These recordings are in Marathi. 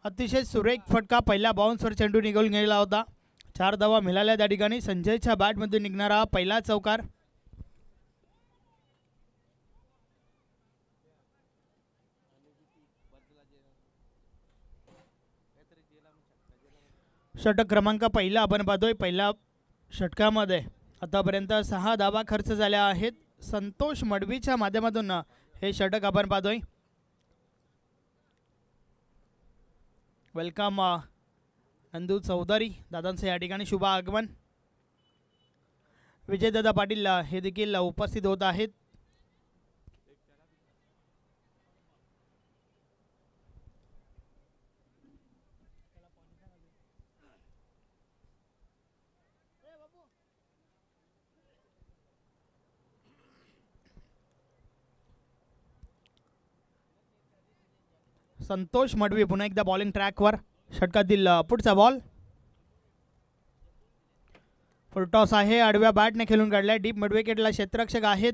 अतिशय सुरेख फटका पहिल्या बाउन्सवर चेंडू निघून गेला होता. 4 धावा मिळाल्या त्या ठिकाणी. संजयच्या बॅटमधून निघणारा पहिला चौकार. षटक क्रमांक पहिला आपण पाहतोय. पहिल्या षटकामध्ये आतापर्यंत 6 धावा खर्च झाल्या आहेत. संतोष मडवीच्या माध्यमातून हे षटक आपण पाहतोय. वेलकम नंदू चौधरी दादांचं या ठिकाणी शुभ आगमन. विजयदादा पाटील हे देखील उपस्थित होत आहेत. संतोष मडवी पुन्हा एकदा बॉलिंग ट्रॅकवर. षटकातील पुढचा बॉल. फुलटॉस आहे. आडव्या बॅटने खेळून काढलाय. डीप मिड विकेटला क्षेत्ररक्षक आहेत.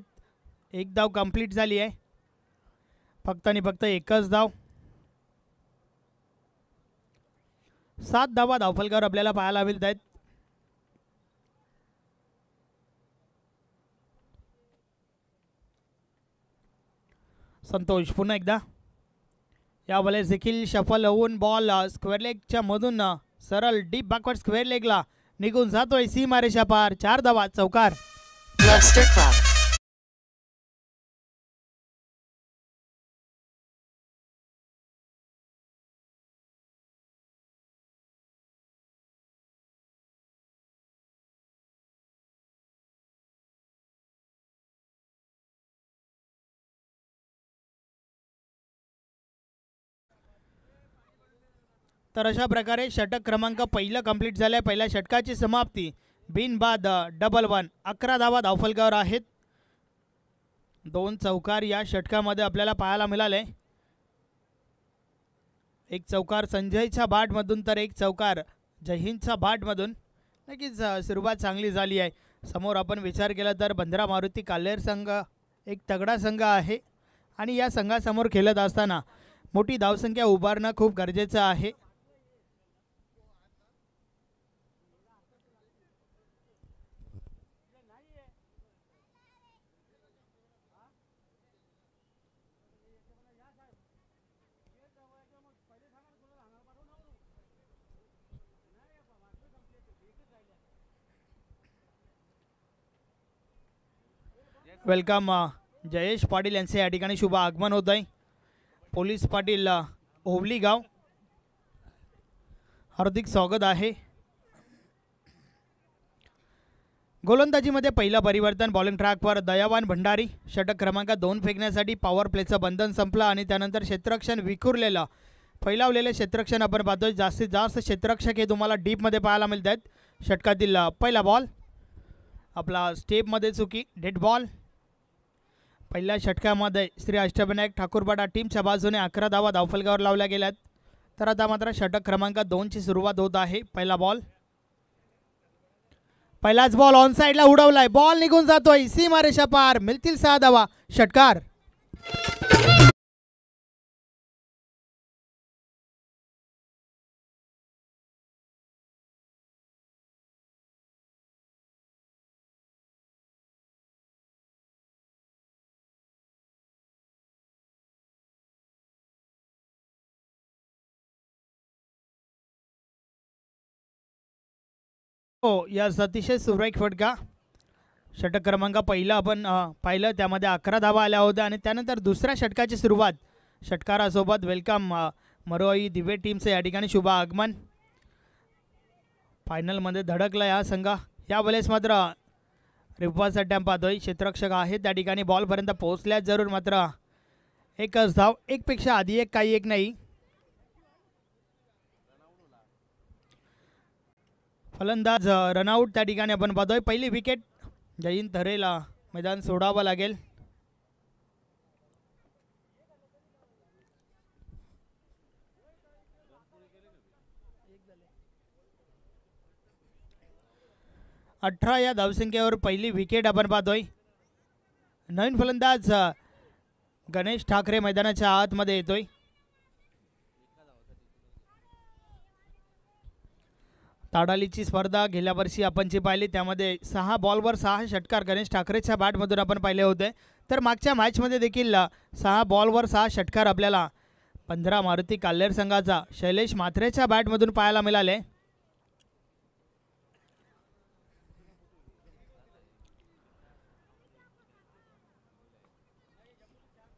एक धाव कंप्लीट झाली आहे. फक्त आणि फक्त एकच धाव. 7 धावा धावफलकावर आपल्याला पाहायला मिळत आहेत. संतोष पुन्हा एकदा. या वेळेस देखील शफल होऊन बॉल स्क्वेअर लेगच्या मधून सरळ डीप बॅकवर्ड स्क्वेअर लेगला निघून जातोय. सीमारेषा पार. 4 धावा चौकार. तर अशा प्रकारे षटक क्रमांक पहिलं कंप्लीट झालंय. पहिल्या षटकाची समाप्ती. बिनबाद डबल 1. 11 धावा धावफलकावर आहेत. 2 चौकार या षटकामध्ये आपल्याला पाहायला मिळाले. एक चौकार संजयच्या बॅटमधून तर एक चौकार जयहिंदच्या बॅटमधून. नक्कीच सुरुवात चांगली झाली आहे. समोर आपण विचार केला तर बंदरा मारुती काल्हेर संघ एक तगडा संघ आहे आणि या संघासमोर खेळत असताना मोठी धावसंख्या उभारणं खूप गरजेचं आहे. वेलकम जयेश पाटील यांचे या ठिकाणी शुभ आगमन होत आहे. पोलीस पाटील ओवली गाव हार्दिक स्वागत आहे. गोलंदाजीमध्ये पहिलं परिवर्तन. बॉलिंग ट्रॅकवर दयावान भंडारी. षटक क्रमांक 2 फेकण्यासाठी पॉवर प्लेचं बंधन संपलं आणि त्यानंतर क्षेत्ररक्षण विखुरलेलं फैलावलेले क्षेत्ररक्षण आपण पाहतोय. जास्तीत जास्त क्षेत्ररक्षक हे तुम्हाला डीपमध्ये पाहायला मिळत आहेत. षटकातील पहिला बॉल आपला स्टेपमध्ये चुकी. Dead ball. पहिल्या षटकामध्ये श्री अष्टविनायक ठाकूरपाडा टीमच्या बाजूने 11 धावा धावफलकावर लावल्या गेल्यात. तर आता मात्र षटक क्रमांक 2 ची सुरुवात होत आहे. पहिला बॉल. पहिलाच बॉल ऑन साइडला उडवलाय. बॉल निघून जातोय. सीमारेषा पार. मिळतील 6 धावा. षटकार. हो यास अतिशय सुरेख फटका. षटक क्रमांक पहिला आपण पाहिलं त्यामध्ये 11 धावा आल्या होत्या आणि त्यानंतर दुसऱ्या षटकाची सुरुवात. षटकारासोबत वेलकम मरोई दिवे टीमचे या ठिकाणी शुभ आगमन. फायनलमध्ये धडकला या संघ. यावेळेस मात्र रिपवाचा टॅम्प पाहतोय. क्षेत्ररक्षक आहे त्या ठिकाणी. बॉलपर्यंत पोहोचल्याच जरूर मात्र एकच धाव. एकपेक्षा आधी एक काही एक नाही. फलंदाज रनआउट त्या ठिकाणी आपण पाहतोय. पहिली विकेट जयहिंद तरेला मैदान सोडावं लागेल. अठरा या धावसंख्येवर पहिली विकेट आपण पाहतोय. नवीन फलंदाज गणेश ठाकरे मैदानाच्या आतमध्ये येतोय. ताडालीची स्पर्धा गेल्या वर्षी आपण जी पाहिली त्यामध्ये 6 बॉलवर 6 षटकार गणेश ठाकरेच्या बॅटमधून आपण पाहिले होते. तर मागच्या मॅचमध्ये देखील 6 बॉलवर 6 षटकार आपल्याला 15 मारुती काल्हेर संघाचा शैलेश म्हात्रेच्या बॅटमधून पाहायला मिळाले.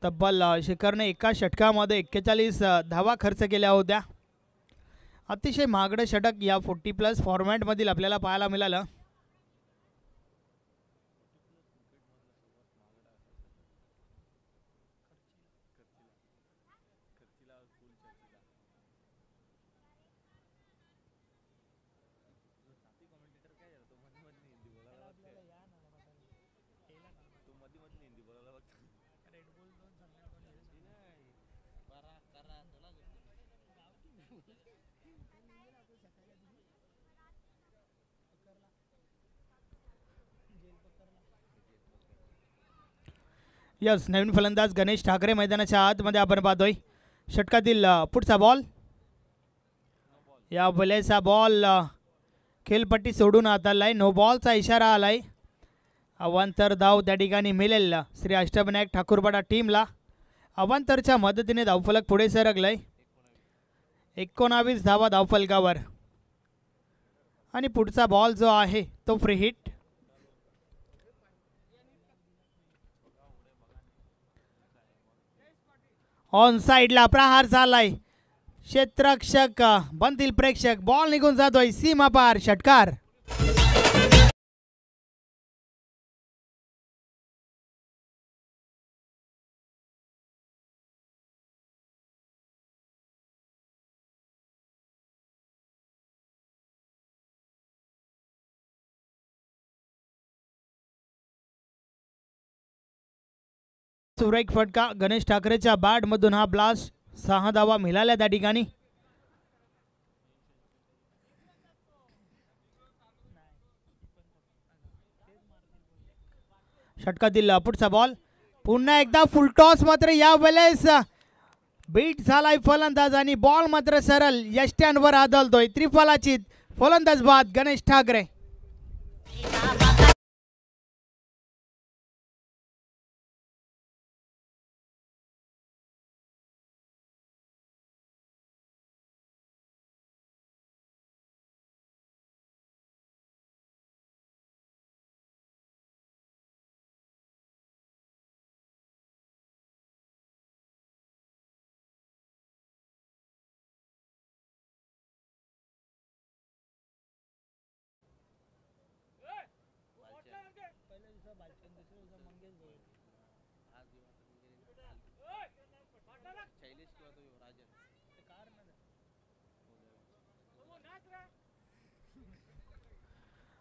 तब्बल शिखरने एका षटकामध्ये 41 धावा खर्च केल्या होत्या. अतिशय महागडं षटक या 40+ फॉर्मॅटमधील आपल्याला पाहायला मिळालं. यस, नवीन फलंदाज गणेश ठाकरे मैदानाच्या आतमध्ये आपण पाहतोय. षटकातील पुढचा बॉल, या बॉलेचा बॉल खेळपट्टी सोडून आलाय. नो बॉलचा इशारा आलाय. अवांतर धाव त्या ठिकाणी मिळेल श्री अष्टविनायक ठाकूरपाडा टीमला. अवांतरच्या मदतीने धावफलक पुढे सरकलंय. 19 धावा धावफलकावर आणि पुढचा बॉल जो आहे तो फ्री हिट. ऑन साइडला प्रहार झालाय. क्षेत्ररक्षक बनतील प्रेक्षक. बॉल निघून जातोय सीमा पार. षटकार. सुरेख फटका गणेश ठाकरेच्या बॅट मधून हा ब्लास्ट. 6 धावा मिळाल्या त्या ठिकाणी. षटकातील पुढचा बॉल पुन्हा एकदा फुलटॉस. मात्र या वेळेस बीट झालाय फलंदाज आणि बॉल मात्र सरळ यष्ट्यांवर आदळतोय. त्रिफलाची फलंदाज बाद गणेश ठाकरे.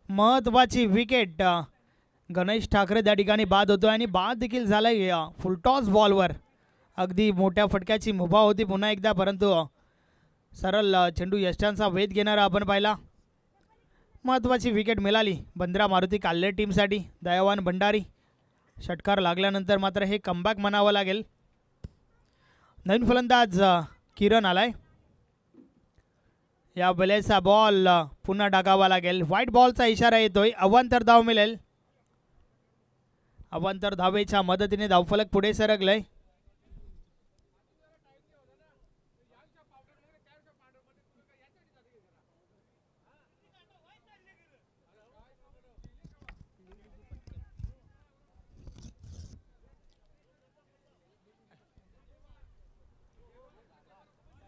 महत्वाची विकेट गणेश ठाकरे त्या ठिकाणी बाद होतोय आणि बाद देखील झालाय फुलटॉस बॉलवर. अगदी मोठ्या फटक्याची मुभा होती पुन्हा एकदा, परंतु सरळ चेंडू यष्टांचा वेध घेणारा आपण पाहिला. महत्वाची विकेट मिळाली 15 मारुती काल्हेर टीमसाठी. दयावान भंडारी षटकार लागल्यानंतर मात्र हे कमबॅक म्हणावं लागेल. नवीन फलंदाज किरण आलाय. या बलेचा बॉल पुन्हा टाकावा लागेल. व्हाईट बॉलचा इशारा येतोय. अवांतर धाव मिळेल. अवांतर धावेच्या मदतीने धावफलक पुढे सरकलंय.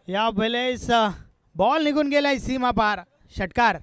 या वेळेस बॉल निघून गेलाय सीमा पार. षटकार.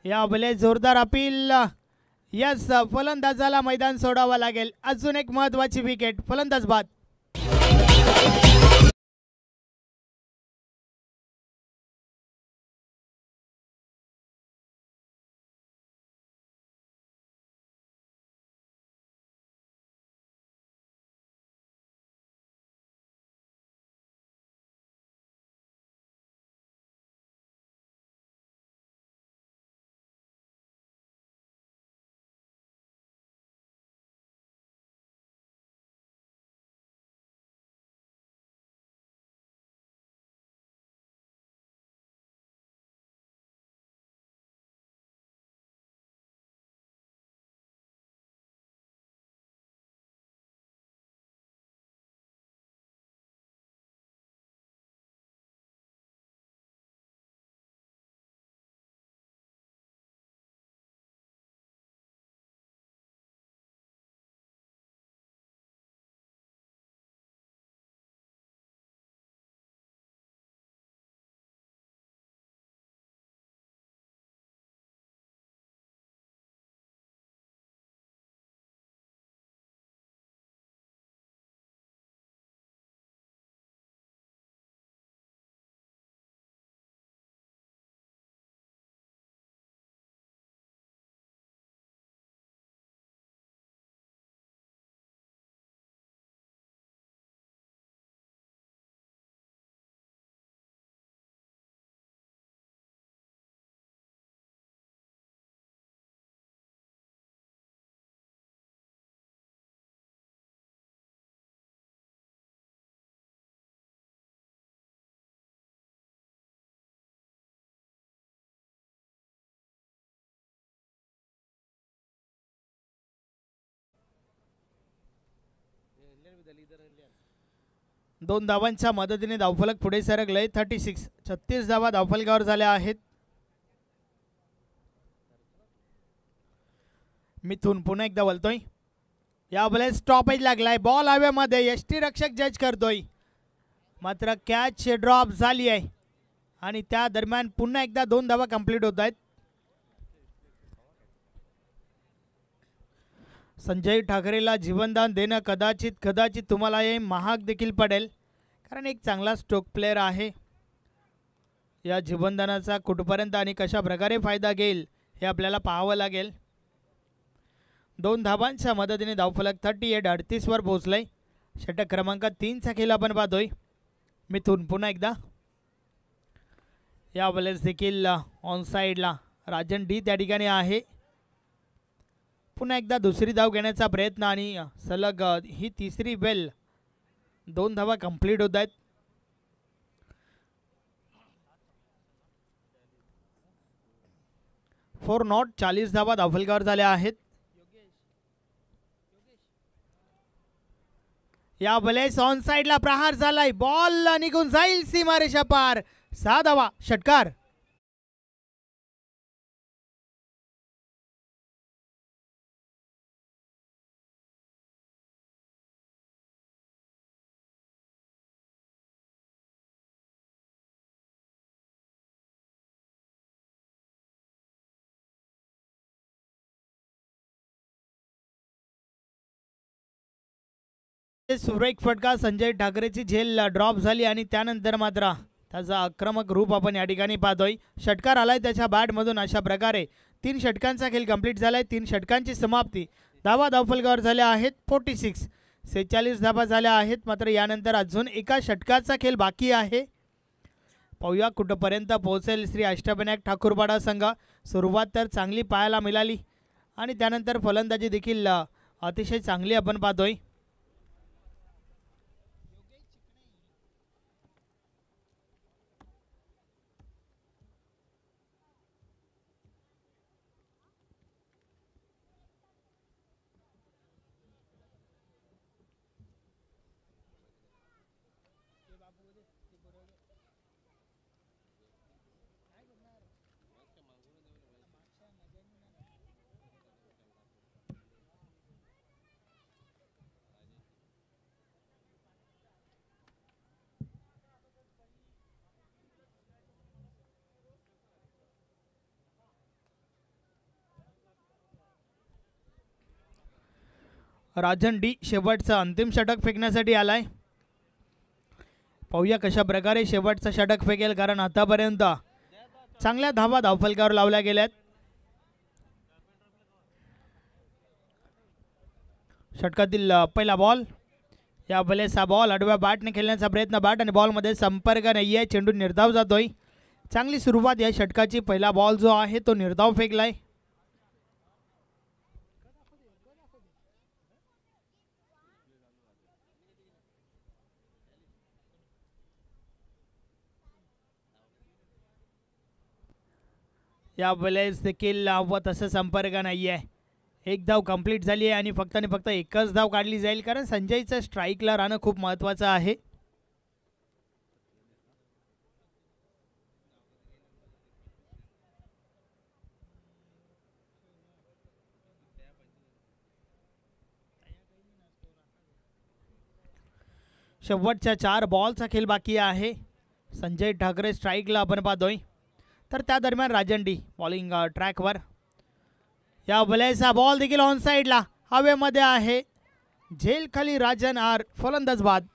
या बले जोरदार अपील. यस, फलंदाजाला मैदान सोडावं लागेल. अजून एक महत्वाची विकेट. फलंदाज बाद. दोन धावांच्या मदतीने धावफलक पुढे सरकले. 36. 36 धावा धावफलकावर झाल्या आहेत. मिथून पुन्हा एकदा बोलतोय. या बॉल स्टॉपेज लागलाय. बॉल हवेमध्ये. यष्टीरक्षक जज करतोय, मात्र कॅच ड्रॉप झाली आहे आणि त्या दरम्यान पुन्हा एकदा 2 धावा कंप्लीट होत आहेत. संजय ठाकरेला जीवनदान देणं कदाचित तुम्हाला हे महाग देखील पडेल, कारण एक चांगला स्ट्रोक प्लेअर आहे. या जीवनदानाचा कुठपर्यंत आणि कशा प्रकारे फायदा घेईल हे आपल्याला पाहावं लागेल. 2 धावांच्या मदतीने धावफलक 38 वर पोहोचलंय. षटक क्रमांक 3चा खेळ आपण पाहतोय. मिथून पुन्हा एकदा. या वेळेस देखील ऑन साईडला राजन डी त्या ठिकाणी आहे. पुन्हा एकदा दुसरी धाव घेण्याचा प्रयत्न आणि सलग ही तिसरी बेल. 2 धावा कंप्लीट होत आहेत. फोर नॉट 40 धावा धावफलकावर झाल्या आहेत. या बलेस ऑन साइडला प्रहार झालाय. बॉल निघून जाईल सीमारेषा पार. 6 धावा. षटकार. सुरेख फटका. संजय ठाकरेची झेल ड्रॉप झाली आणि त्यानंतर मात्र त्याचा आक्रमक रूप आपण या ठिकाणी पाहतोय. षटकार आलाय त्याच्या बॅटमधून. अशा प्रकारे 3 षटकांचा खेळ कंप्लीट झालाय. 3 षटकांची समाप्ती. धावा धावफलकावर झाल्या आहेत 46. 46 धावा झाल्या आहेत. मात्र यानंतर अजून एका षटकाचा खेळ बाकी आहे. पाहूया कुठपर्यंत पोहोचेल श्री अष्टविनायक ठाकूरपाडा संघ. सुरुवात तर चांगली पाहायला मिळाली आणि त्यानंतर फलंदाजी देखील अतिशय चांगली आपण पाहतोय. राजन डी शेवटचा अंतिम षटक फेकण्यासाठी आलाय. पाहूया कशा प्रकारे शेवटचा षटक फेकेल, कारण आतापर्यंत चांगल्या धावा धावफलकावर लावल्या गेल्यात. षटकातील पहिला बॉल. या वेळेस हा बॉल आडव्या बॅटने खेळण्याचा प्रयत्न, बॅट आणि बॉलमध्ये संपर्क नाही आहे, चेंडू निर्धाव जातोय. चांगली सुरुवात या षटकाची. पहिला बॉल जो आहे तो निर्धाव फेकलाय. या वेळेस देखील व तसं संपर्क नाही आहे. एक धाव कंप्लीट झाली आहे आणि फक्त एकच धाव काढली जाईल, कारण संजयचं स्ट्राईकला राहणं खूप महत्त्वाचं आहे. शेवटच्या 4 बॉलचा खेळ बाकी आहे. संजय ठाकरे स्ट्राईकला आपण पाहतोय, तर त्या दरम्यान राजन डी बॉलिंग ट्रॅकवर. या वेळेस हा बॉल देखील ऑन साईडला हवेमध्ये आहे. झेल खाली राजन आर, फलंदाज बाद.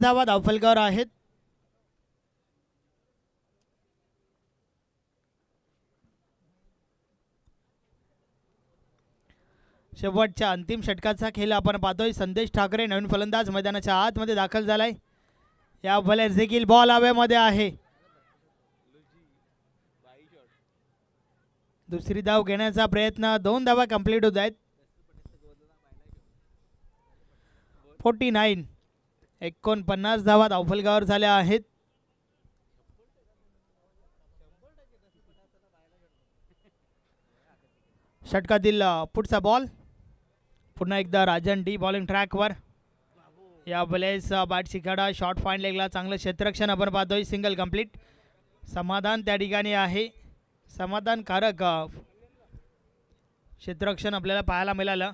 धावा धावफलकावर आहेत. शेवटच्या अंतिम षटकाचा खेळ आपण पाहतोय. संदेश ठाकरे नवीन फलंदाज मैदानाच्या आतमध्ये दाखल झालाय. या वेळेस देखील बॉल हवेमध्ये आहे. दुसरी धाव घेण्याचा प्रयत्न, 2 धावा कंप्लीट होत आहेत. 49 धावा धावफलकावर झाल्या आहेत. षटकातील पुढचा बॉल. पुन्हा एकदा राजन डी बॉलिंग ट्रॅकवर. या वेळेस बॅट शिकाडा शॉर्ट फाईन लेगला चांगलं क्षेत्ररक्षण आपण पाहतोय. Single complete. समाधान त्या ठिकाणी आहे. समाधानकारक क्षेत्ररक्षण आपल्याला पाहायला मिळालं.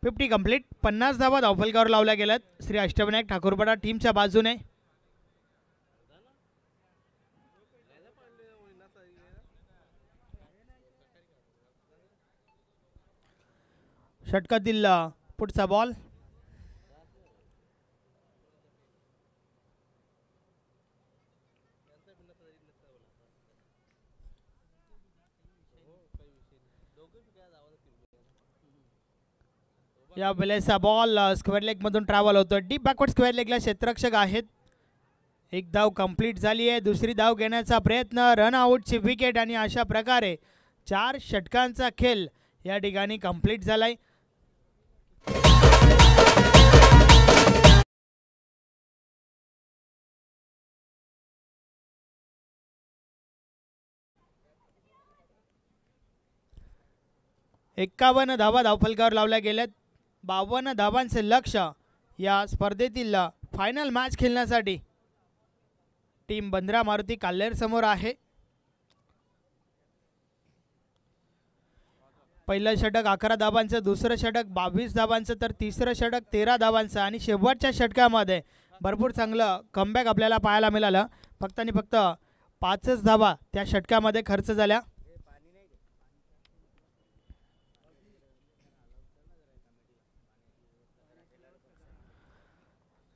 50 कंप्लीट. 50 धावा धावफलकावर लावल्या गेल्यात श्री अष्टविनायक ठाकूरपडा टीमच्या बाजूने. षटकातील पुढचा बॉल. या वेळेस बॉल स्क्वेअर लेग मधून ट्रॅव्हल होतो. डीप बॅकवर्ड स्क्वेअर लेगला क्षेत्ररक्षक आहेत. एक धाव कंप्लीट झाली आहे. दुसरी धाव घेण्याचा प्रयत्न, रन आउटची विकेट आणि अशा प्रकारे 4 षटकांचा खेळ या ठिकाणी कंप्लीट झालाय. एक्कावन्न धावा धावफलकावर लावल्या गेल्यात. 52 धावांचे लक्ष्य या स्पर्धेतील फायनल मॅच खेळण्यासाठी टीम बंद्रा मारुती काल्हेर समोर आहे. पहिलं षटक 11 धावांचं, दुसरं षटक 22 धावांचं, तर तिसरं षटक 13 धावांचं आणि शेवटच्या षटकामध्ये भरपूर चांगलं कमबॅक आपल्याला पाहायला मिळालं. फक्त 5च धावा त्या षटकामध्ये खर्च झाल्या.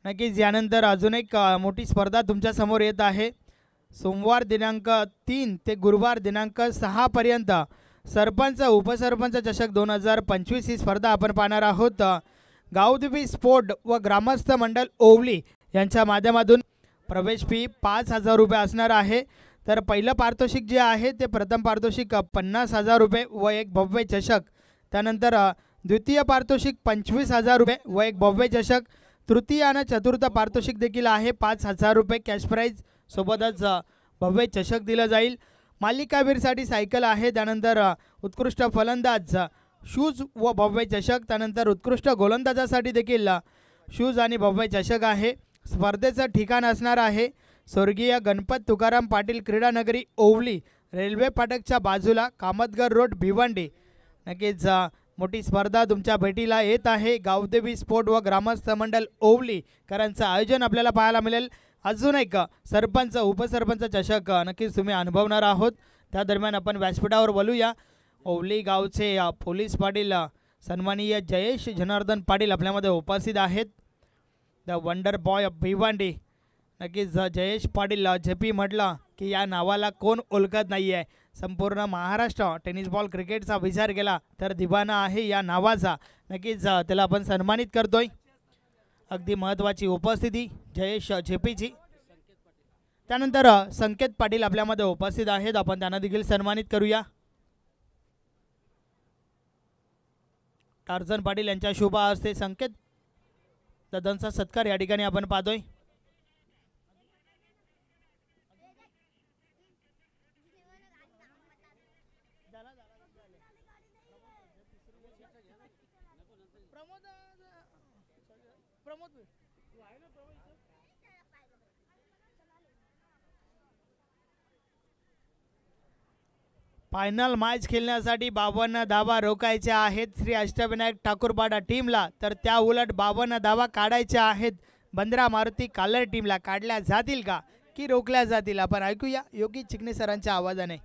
नक्कीच यानंतर अजून एक मोठी स्पर्धा तुमच्या समोर येत आहे. सोमवार दिनांक 3 ते गुरुवार दिनांक 6 पर्यंत सरपंच उपसरपंच चषक 2025 ही स्पर्धा आपण पाहणार आहोत. गावदेवी स्पोर्ट व ग्रामस्थ मंडळ ओवली यांच्या माध्यमातून प्रवेश फी 5,000 रुपये असणार आहे. तर पहिलं पारितोषिक जे आहे ते प्रथम पारितोषिक 50,000 रुपये व एक भव्य चषक. त्यानंतर द्वितीय पारितोषिक 25,000 रुपये व एक भव्य चषक. तृतीय आणि चतुर्थ पारितोषिक देखील आहे 5,000 रुपये कॅश प्राईज सोबतच भव्य चषक दिलं जाईल। मालिकावीरसाठी सायकल आहे, त्यानंतर उत्कृष्ट फलंदाज शूज व भव्य चषक, त्यानंतर उत्कृष्ट गोलंदाजासाठी देखील शूज आणि भव्य चषक आहे। स्पर्धेचं ठिकाण असणार आहे स्वर्गीय गणपत तुकाराम पाटील क्रीडानगरी ओवली, रेल्वे फाटकच्या बाजूला, कामतगर रोड, भिवंडी। नक्कीच मोठी स्पर्धा तुमच्या भेटीला येत आहे। गावदेवी स्पोर्ट व ग्रामस्थ मंडळ ओवली करांचं आयोजन आपल्याला पाहायला मिळेल। अजून एक सरपंच उपसरपंच चषक नक्कीच तुम्ही अनुभवणार आहोत। त्या दरम्यान आपण व्यासपीठावर बोलूया। ओवली गावचे पोलीस पाटील सन्माननीय जयेश जनार्दन पाटील आपल्यामध्ये उपस्थित आहेत। The wonder boy of Bhiwandi. नक्कीच जयेश पाटील जेपी म्हटलं की या नावाला कोण ओळखत नाही आहे। संपूर्ण महाराष्ट्र टेनिस बॉल क्रिकेटचा विचार केला तर दिवाना आहे या नावाचा। नक्कीच त्याला आपण सन्मानित करतोय। अगदी महत्त्वाची उपस्थिती जयेश जेपीची। त्यानंतर संकेत पाटील आपल्यामध्ये उपस्थित आहेत, आपण त्यांना देखील सन्मानित करूया। टार्झन पाटील यांच्या शुभ हस्ते संकेत दादांचा सत्कार या ठिकाणी आपण पाहतोय। फायनल मॅच खेळण्यासाठी 52 धावा रोखायचे आहेत श्री अष्टविनायक ठाकूरपाडा टीमला, तर त्या उलट 52 धावा काढायच्या आहेत बंद्रा मारुती कालर टीमला। काढल्या जातील का की रोखल्या जातील आपण ऐकूया योगी चिकणे सरांच्या आवाजाने।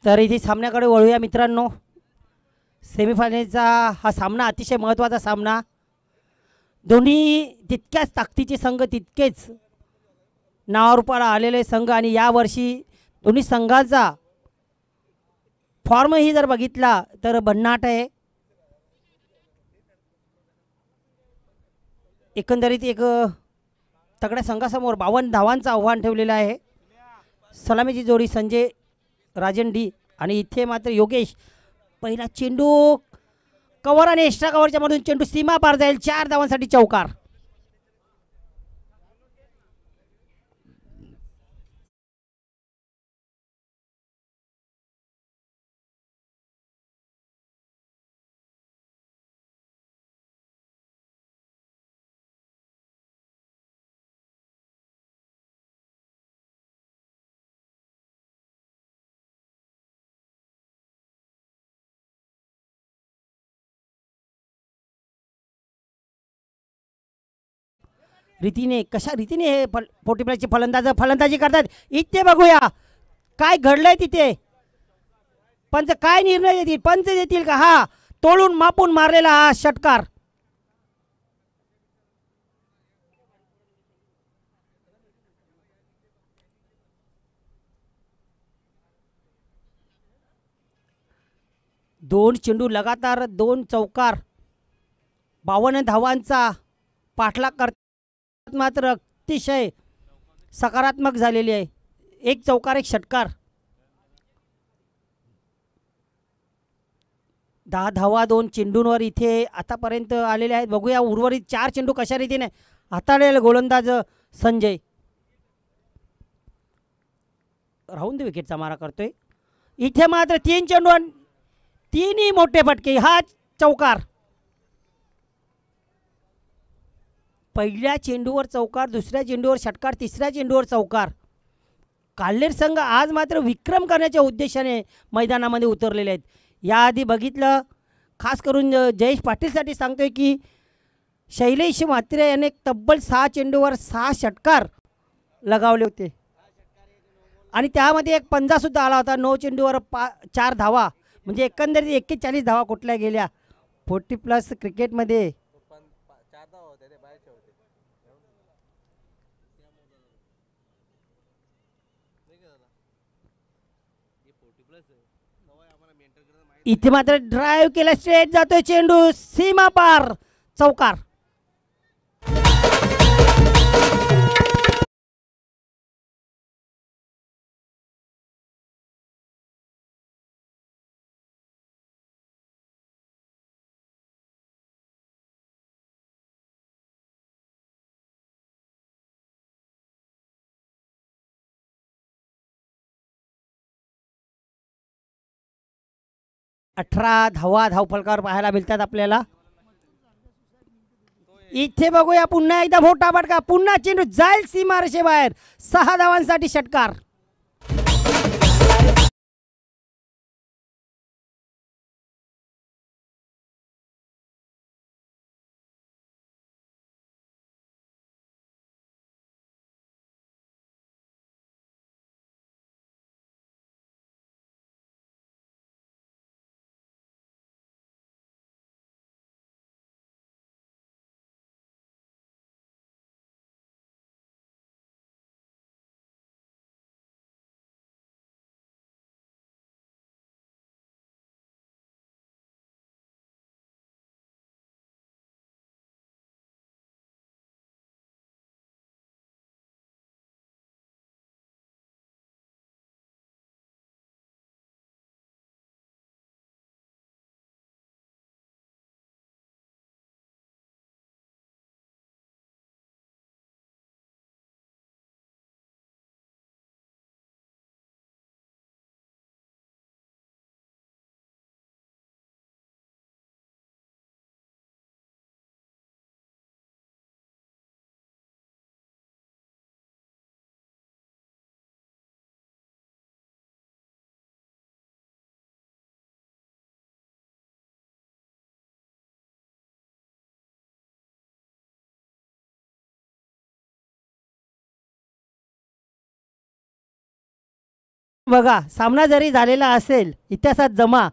तर इथे सामन्याकडे वळूया मित्रांनो। सेमीफायनलचा हा सामना अतिशय महत्त्वाचा सामना। दोन्ही तितक्याच ताकदीचे संघ, तितकेच नावारूपाला आलेले संघ आणि यावर्षी दोन्ही संघाचा फॉर्मही जर बघितला तर भन्नाट आहे। एकंदरीत एक तगड्या संघासमोर 52 धावांचं आव्हान ठेवलेलं आहे। सलामीची जोडी संजय राजन डी आणि इथे मात्र योगेश। पहिला चेंडू कव्हर आणि एक्स्ट्रा कव्हरच्या मधून चेंडू सीमा पार जाईल, 4 धावांसाठी चौकार। रीतीने कशा रीतीने हे पोटीप्लाची फलंदाजी करतात इथे बघूया काय घडलंय तिथे। पंच काय निर्णय देतील, पंच देतील का? हा तोडून मापून मारलेला हा षटकार। दोन चेंडू लगातार 2 चौकार, 52 धावांचा पाठलाग करत मात्र अतिशय सकारात्मक झालेली आहे। 1 चौकार 1 षटकार। 10 धावा 2 चेंडूंवर इथे आतापर्यंत आलेले आहेत. बघूया उर्वरित 4 चेंडू कशा रीतीने हाताळेल गोलंदाज संजय. राहून दे, विकेटचा मारा करतोय. इथे मात्र 3 चेंडू आणि 3ही मोठे फटके. हा चौकार. पहिल्या चेंडूवर चौकार, दुसऱ्या चेंडूवर षटकार, तिसऱ्या चेंडूवर चौकार. काल्हेर संघ आज मात्र विक्रम करण्याच्या उद्देशाने मैदानामध्ये उतरलेले आहेत. याआधी बघितलं, खास करून जयेश पाटीलसाठी सांगतोय की शैलेश म्हात्रे याने तब्बल 6 चेंडूवर 6 षटकार लगावले होते आणि त्यामध्ये एक पंजासुद्धा आला होता. 9 चेंडूवर 4 धावा, म्हणजे एकंदरीत 41 धावा कुठल्या गेल्या 40+ क्रिकेटमध्ये. इथे मात्र ड्राईव्ह केला, स्ट्रेट जातोय चेंडू, सीमा पार, चौकार. अठरा धावा धावफलकावर पाहायला मिळतात आपल्याला. इथे बघूया पुन्हा एकदा मोठा फटका, पुन्हा चेंडू जाईल सीमारेषे बाहेर. 6 धावांसाठी षटकार. बघा, सामना जरी झालेला असेल इतिहासात जमा,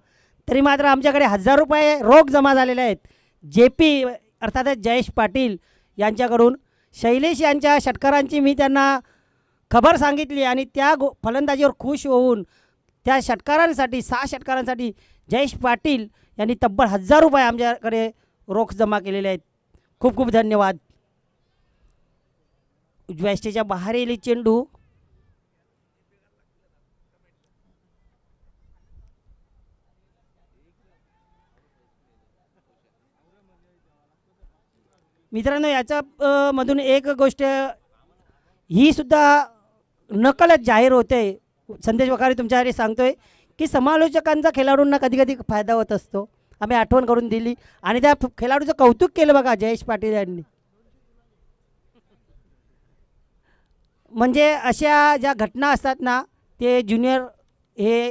तरी मात्र आमच्याकडे 1000 रुपये रोख जमा झालेले आहेत. JP अर्थात जयेश पाटील यांच्याकडून. शैलेश यांच्या षटकारांची मी त्यांना खबर सांगितली आणि त्या फलंदाजीवर खुश होऊन त्या षटकारांसाठी 6 षटकारांसाठी जयेश पाटील यांनी तब्बल 1000 रुपये आमच्याकडे रोख जमा केलेले आहेत. खूप खूप धन्यवाद. उजव्या स्टेजच्या बाहेर येईल चेंडू. मित्रांनो, याच्या मधून एक गोष्ट ही सुद्धा नकलच जाहीर होते. संदेश वखारी तुमच्यासाठी सांगतोय की समालोचकांचा खेळाडूंना कधी कधी फायदा होत असतो. आम्ही आठवण करून दिली आणि त्या खेळाडूचं कौतुक केलं बघा जयेश पाटील यांनी. म्हणजे अशा ज्या घटना असतात ना, ते ज्युनियर हे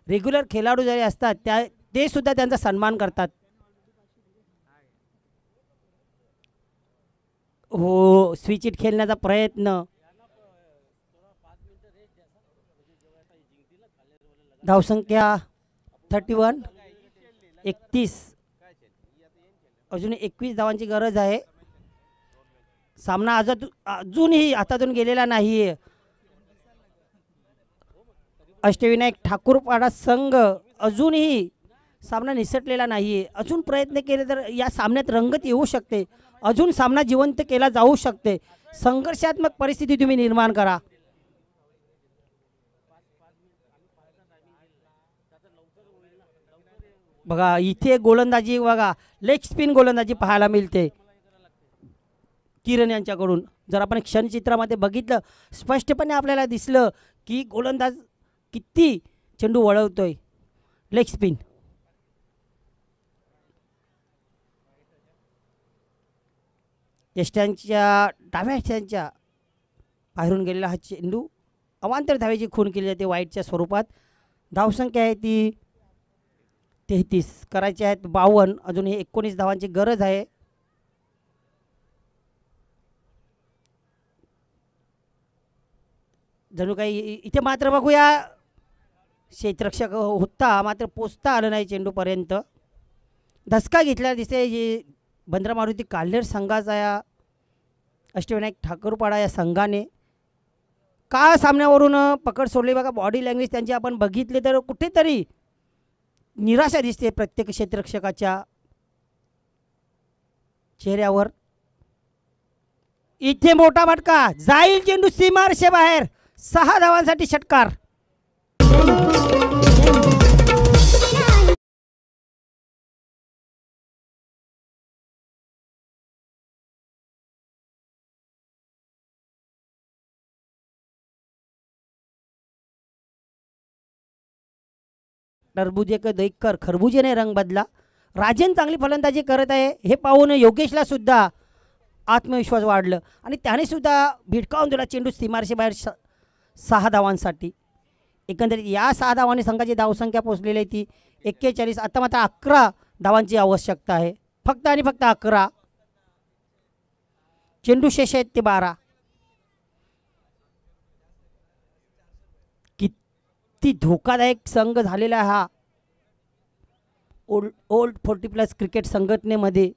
रेग्युलर खेळाडू जरी असतात त्या ते सुद्धा त्यांचा सन्मान करतात. हो, स्विच इट खेळण्याचा प्रयत्न. धावसंख्या 31, 31. अजून 21 धावांची गरज आहे. सामना अजूनही हातातून गेलेला नाही आहे. अष्टविनायक ठाकूरपाडा संघ अजूनही सामना निसटलेला नाही आहे. अजून प्रयत्न केले तर या सामन्यात रंगत येऊ शकते. अजून सामना जिवंत केला जाऊ शकते. संघर्षात्मक परिस्थिती तुम्ही निर्माण करा. बघा इथे गोलंदाजी बघा लेग स्पिन गोलंदाजी पाहायला मिळते किरण यांच्याकडून. जर आपण क्षणचित्रामध्ये बघितलं स्पष्टपणे आपल्याला दिसलं की गोलंदाज किती चेंडू वळवतोय. लेग स्पिन यष्ट्यांच्या डाव्या यष्ट्यांच्या बाहेरून गेलेला हा चेंडू अवांतर धावेची खून केली जाते वाईटच्या स्वरूपात. धावसंख्या आहे ती 33, करायचे आहेत 52. अजून हे 19 धावांची गरज आहे. जणू काही इथे मात्र बघूया क्षेत्ररक्षक होता मात्र पोचता आलं नाही चेंडूपर्यंत. धसका घेतला दिसते बंद्रा मारुती काल्हेर संघाचा या अष्टविनायक ठाकूरपाडा या संघाने. का सामन्यावरून पकड सोडली बघा. बॉडी लँग्वेज त्यांची आपण बघितली तर कुठेतरी निराशा दिसते प्रत्येक क्षेत्ररक्षकाच्या चेहऱ्यावर. इथे मोठा फटका जाईल चेंडू सीमारेषे बाहेर. 6 धावांसाठी षटकार. टरबुजे का देखकर खरबुजेने रंग बदला. राजन चांगली फलंदाजी करत आहे हे पाहून योगेशला सुद्धा आत्मविश्वास वाढलं आणि त्याने सुद्धा भिडकावून दिला चेंडू सीमारेषे बाहेर 6 धावांसाठी. एकंदरीत या 6 धावांनी संघाची धावसंख्या पोचलेली आहे ती 41. आता मात्र 11 धावांची आवश्यकता आहे. फक्त आणि फक्त 11. चेंडू शेष आहेत ते 12. किती धोकादायक संघ झालेला हा ओल्ड 40+ क्रिकेट संघटनेमध्ये.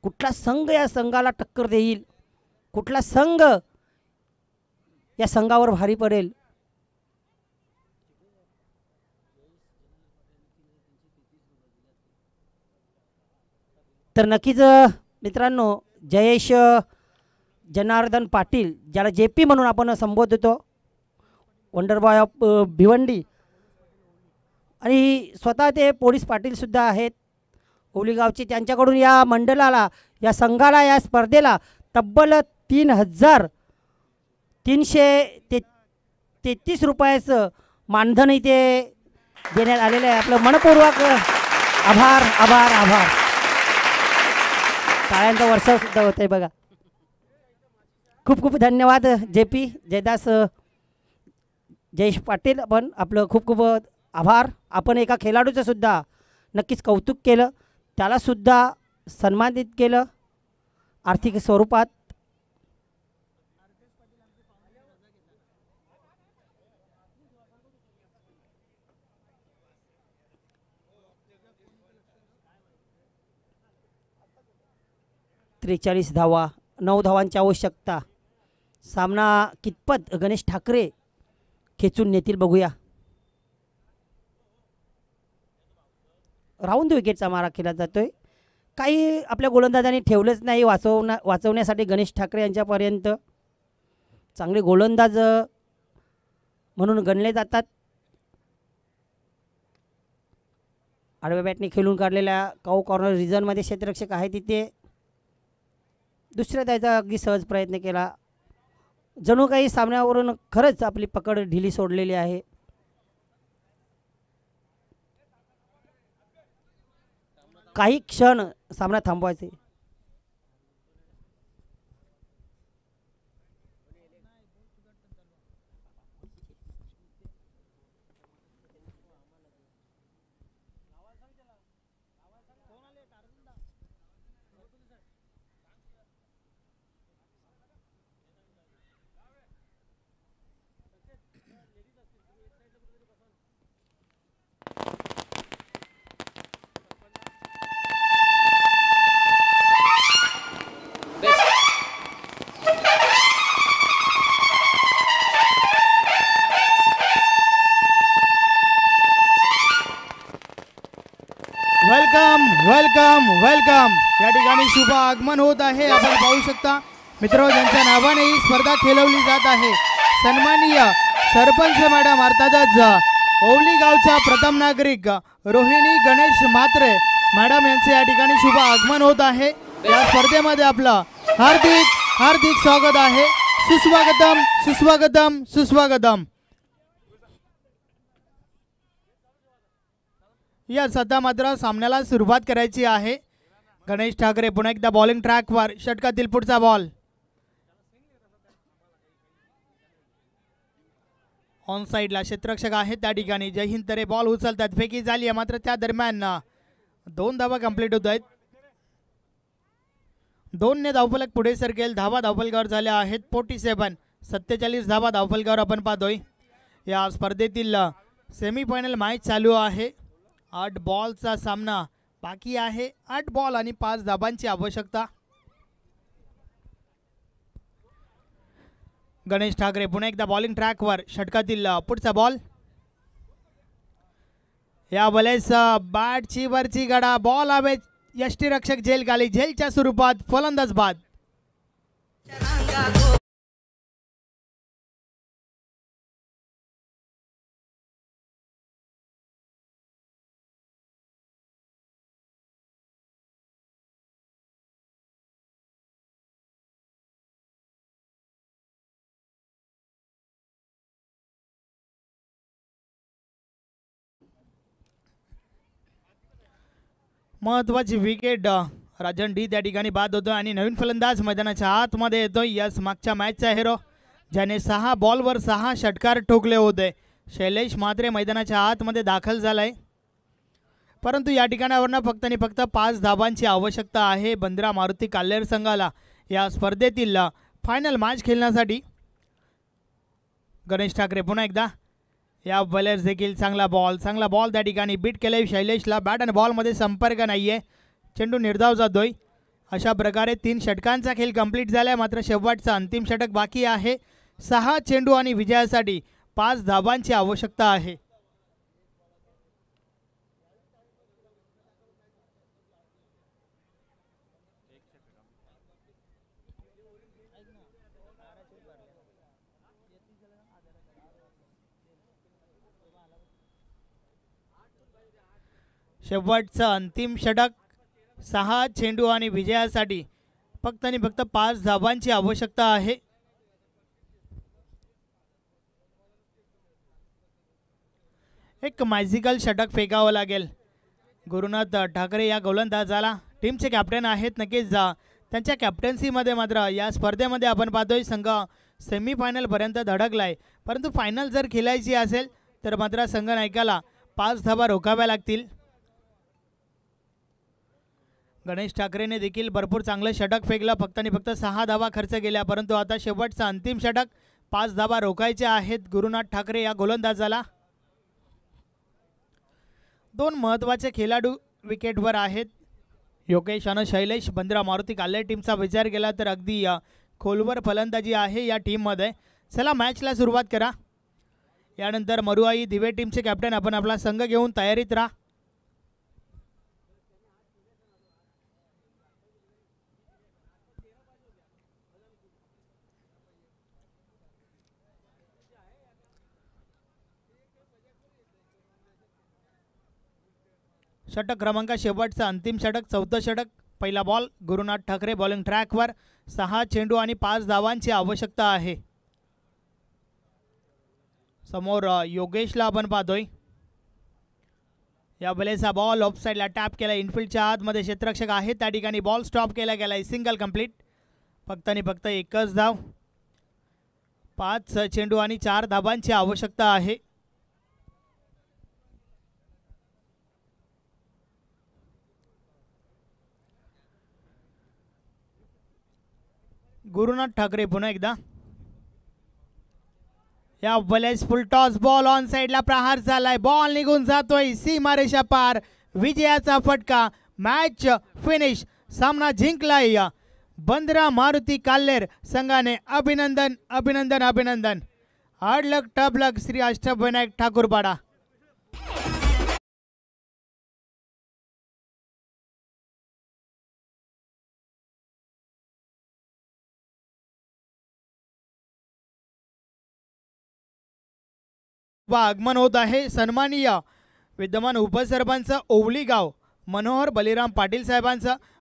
कुठला संघ या संघाला टक्कर देईल, कुठला संघ या संघावर भारी पडेल. तर नक्कीच मित्रांनो जयेश जनार्दन पाटील ज्याला JP म्हणून आपण संबोधतो, वंडर बॉय ऑफ भिवंडी, आणि स्वतः ते पोलीस पाटीलसुद्धा आहेत ओलीगावचे. त्यांच्याकडून या मंडळाला या संघाला या स्पर्धेला तब्बल 3,333 रुपयाचं मानधन इथे देण्यात आलेलं आहे. आपलं मनपूर्वक आभार आभार आभार. टाळ्यांचा वर्षाव सुद्धा होत आहे बघा. खूप खूप धन्यवाद JP जयदास जयेश पाटील. आपण आपलं खूप खूप आभार. आपण एका खेळाडूचं सुद्धा नक्कीच कौतुक केलं, त्यालासुद्धा सन्मानित केलं आर्थिक स्वरूपात. त्रेचाळीस धावा, 9 धावांची आवश्यकता. सामना कितपत गणेश ठाकरे खेचून नेतील बघूया. राऊंड विकेटचा मारा केला जातोय. काही आपल्या गोलंदाजांनी ठेवलंच नाही वाचवण्यासाठी गणेश ठाकरे यांच्यापर्यंत. चांगले गोलंदाज म्हणून गणले जातात. आडव्या बॅटने खेळून काढलेल्या काऊ कॉर्नर रिजनमध्ये क्षेत्ररक्षक आहे तिथे दुसऱ्या द्यायचा अगदी सहज प्रयत्न केला. जणू काही सामन्यावरून खरंच आपली पकड ढिली सोडलेली आहे. काही क्षण सामना थांबवायचे. Welcome welcome. या ठिकाणी शुभ आगमन होत आहे. आपण पाहू शकता मित्र ज्यांच्या नावाने ही स्पर्धा खेळवली जात आहे. सन्माननीय सरपंच मॅडम अर्थातच ओवली गावच्या प्रथम नागरिक रोहिणी गणेश म्हात्रे मॅडम यांचे या ठिकाणी शुभ आगमन होत आहे। या स्पर्धेमध्ये आपलं हार्दिक हार्दिक स्वागत आहे। सुस्वागतम सुस्वागतम सुस्वागतम। या सध्या मात्र सामन्याला सुरुवात करायची आहे। गणेश ठाकरे पुन्हा एकदा बॉलिंग ट्रॅकवर, षटकातील पुढचा बॉल ऑन साइडला क्षेत्ररक्षक आहेत त्या ठिकाणी जय हिंद तरे बॉल उचलतात, फेकी झाली आहे मात्र त्या दरम्यान 2 धावा कंप्लीट होत आहेत। 2 ने धावफलक पुढे सरकेल, धावा धावफलकावर झाल्या आहेत 47 धावा धावफलकावर आपण पाहतोय। या स्पर्धेतील सेमीफायनल मॅच चालू आहे। 8 बॉलचा सामना बाकी आहे। 8 बॉल आणि 5 धाबांची आवश्यकता। गणेश ठाकरे पुन्हा एकदा बॉलिंग ट्रॅकवर, षटकातील पुढचा बॉल या बलेस बॅटची वरची गडा, बॉल हवे यष्टीरक्षक झेल खाली, झेलच्या स्वरूपात फलंदाज बाद। महत्वाची विकेट राजन डी त्या ठिकाणी बाद होतो आणि नवीन फलंदाज मैदानाच्या आतमध्ये येतोय। यस मागच्या मॅचचा हिरो ज्याने 6 बॉलवर 6 षटकार ठोकले होते, शैलेश म्हात्रे मैदानाच्या आतमध्ये दाखल झालाय। परंतु या ठिकाणावरनं फक्त आणि फक्त 5 धाबांची आवश्यकता आहे बंद्रा मारुती काल्हेर संघाला या स्पर्धेतील फायनल मॅच खेळण्यासाठी। गणेश ठाकरे पुन्हा एकदा, या बॉलर्स देखील चांगला बॉल त्या ठिकाणी बीट केले शैलेशला, बॅट आणि बॉलमध्ये संपर्क नाहीये, चेंडू निर्धाव जातोय। अशा प्रकारे 3 षटकांचा खेळ कंप्लीट झाला, मात्र शेवटचा अंतिम षटक बाकी आहे। 6 चेंडू आणि विजयासाठी 5 धाबांची आवश्यकता आहे। शेवटचं अंतिम षटक, 6 चेंडू आणि विजयासाठी फक्त आणि फक्त 5 धाबांची आवश्यकता आहे। एक मॅजिकल षटक फेकावं लागेल। गुरुनाथ ठाकरे या गोलंदाजाला टीमचे कॅप्टन आहेत, नक्कीच त्यांच्या कॅप्टन्सीमध्ये मात्र या स्पर्धेमध्ये आपण पाहतोय संघ सेमीफायनलपर्यंत धडकलाय। परंतु फायनल जर खेळायची असेल तर मात्र संघ नायकाला 5 धाबा रोखाव्या लागतील। गणेश ठाकरेने देखील भरपूर चांगलं षटक फेकलं, फक्त आणि फक्त 6 धावा खर्च केल्या, परंतु आता शेवटचा अंतिम षटक 5 धावा रोखायचे आहेत गुरुनाथ ठाकरे या गोलंदाजाला। 2 महत्त्वाचे खेळाडू विकेटवर आहेत, योगेश आणि शैलेश। बंद्रा मारुती काल्हेर टीमचा विचार केला तर अगदी खोलवर फलंदाजी आहे या टीममध्ये। चला मॅचला सुरुवात करा। यानंतर मरुआई दिवे टीमचे कॅप्टन आपण आपला संघ घेऊन तयारीत राहा। षटक क्रमांक शेवटचा अंतिम षटक, 4थं षटक, पहिला बॉल गुरुनाथ ठाकरे बॉलिंग ट्रॅकवर, 6 चेंडू आणि 5 धावांची आवश्यकता आहे। समोर योगेशला आपण पाहतोय, या बलेचा बॉल ऑफ साइडला टॅप केला, इनफिल्डच्या आतमध्ये क्षेत्ररक्षक आहे त्या ठिकाणी बॉल स्टॉप केला गेलाय, सिंगल कंप्लीट, फक्त आणि फक्त एकच धाव। 5 चेंडू आणि 4 धाबांची आवश्यकता आहे। गुरुनाथ ठाकरे पुन्हा एकदा, या बलेस फुल टॉस बॉल ऑन साइडला प्रहार झालाय, बॉल निघून जातोय सीमारेषा पार, विजयाचा फटका, मॅच फिनिश, सामना जिंकलाय बंद्रा मारुती काल्हेर संघाने। अभिनंदन अभिनंदन अभिनंदन। हार्डलक टबलक श्री अष्टविनायक ठाकूरपाडा। शुभ आगमन होत आहे. सन्माननीय विद्यमान उपसरपंच ओवली गाव मनोहर बलिराम पाटील साहेबांचं